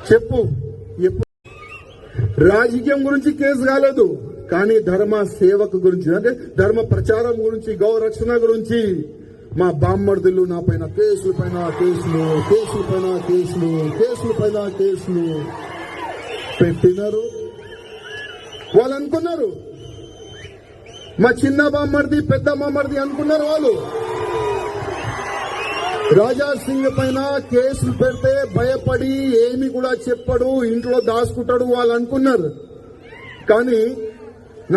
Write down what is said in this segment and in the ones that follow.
చెప్పు. రాజకీయం గురించి కేసు కాలేదు, కానీ ధర్మ సేవకు గురించి, అంటే ధర్మ ప్రచారం గురించి, గౌరక్షణ గురించి మా బామ్మర్దులు నా పైన కేసుల పైన కేసులు, కేసుల పైన కేసులు, కేసుల పైన కేసులు పెట్టినారు. వాళ్ళు అనుకున్నారు మా చిన్న బామ్మర్ది పెద్ద బామ్మర్ది అనుకున్నారు. వాళ్ళు రాజా సింగ్ పైన కేసులు పెడితే భయపడి ఏమి కూడా చెప్పడు, ఇంట్లో దాచుకుంటాడు వాళ్ళు అనుకున్నారు. కానీ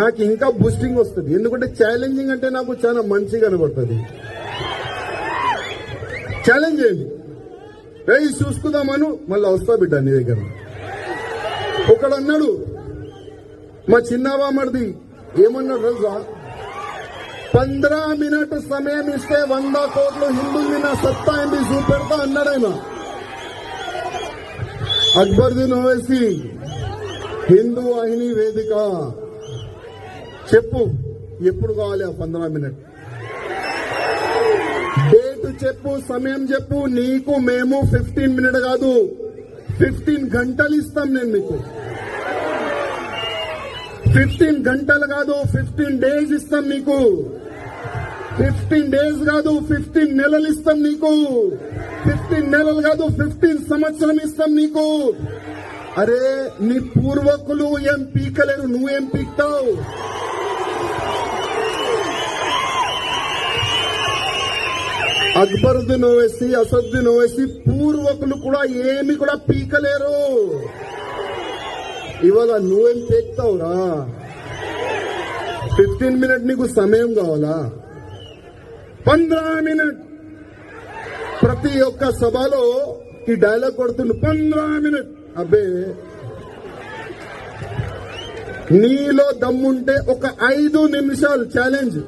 నాకు ఇంకా బూస్టింగ్ వస్తుంది, ఎందుకంటే ఛాలెంజింగ్ అంటే నాకు చాలా మంచిగా కనబడుతుంది. ఛాలెంజ్ చేయండి, రేయ్ చూసుకుందామను, మళ్ళీ వస్తా బిడ్డ నీ దగ్గర. ఒకడు అన్నాడు మా చిన్నబామర్ది, ఏమన్నాడు తెలుసా, 15 మినిట్ సమయం ఇస్తే 100 కోట్లు హిందువుని నా సత్తా ఏంటి చూపెడతా అన్నాడు ఆయన. అక్బరుద్దీన్ ఓవైసీ హిందూ వాహిని వేదిక, చెప్పు ఎప్పుడు కావాలి ఆ 15 మినిట్? డేట్ చెప్పు, సమయం చెప్పు. నీకు మేము 15 మినిట్ కాదు 15 గంటలు ఇస్తాం. నేను మీకు 15 గంటలు కాదు 15 డేస్ ఇస్తాం నీకు. 15 డేస్ కాదు 15 నెలలు ఇస్తాం నీకు. 15 నెలలు కాదు 15 సంవత్సరం ఇస్తాం నీకు. అరే నీ పూర్వకులు ఏం పీకలేరు, నువ్వేం పీక్తావు? అక్బరుద్దీన్ ఓవైసీ, అసదుద్దీన్ ఓవైసీ పూర్వకులు కూడా ఏమి కూడా పీకలేరు. ఇవాళ నువ్వేం పీక్తావురా? 15 మినిట్ నీకు సమయం కావాలా? 15 మినిట్. ప్రతి ఒక్క సభలో ఈ డైలాగ్ కొడుతుండు, 15 మినిట్. అబ్బే నీలో దమ్ముంటే ఒక 5 నిమిషాలు ఛాలెంజ్.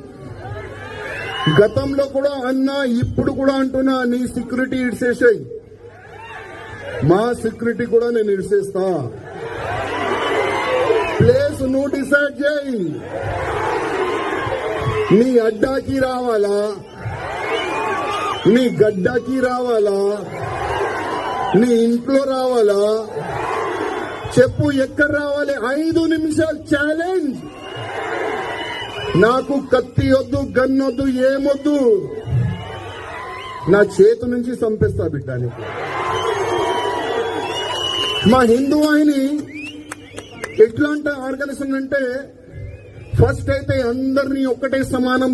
గతంలో కూడా అన్నా, ఇప్పుడు కూడా అంటున్నా, నీ సెక్యూరిటీ ఇడిసేసాయి, మా సెక్యూరిటీ కూడా నేను ఇడిసేస్తా. ప్లేస్ నువ్వు డిసైడ్ చేయి. నీ అడ్డాకి రావాలా, నీ గడ్డాకి రావాలా, నీ ఇంట్లో రావాలా? చెప్పు ఎక్కడ రావాలి? 5 నిమిషాలు ఛాలెంజ్. నాకు కత్తి వద్దు, గన్ వద్దు, ఏమొద్దు, నా చేతి నుంచి చంపేస్తా బిడ్డానికి. మా హిందూ వాహిని ఎట్లాంటి ఆర్గనైజేషన్ అంటే, ఫస్ట్ అయితే అందరినీ ఒక్కటే సమానం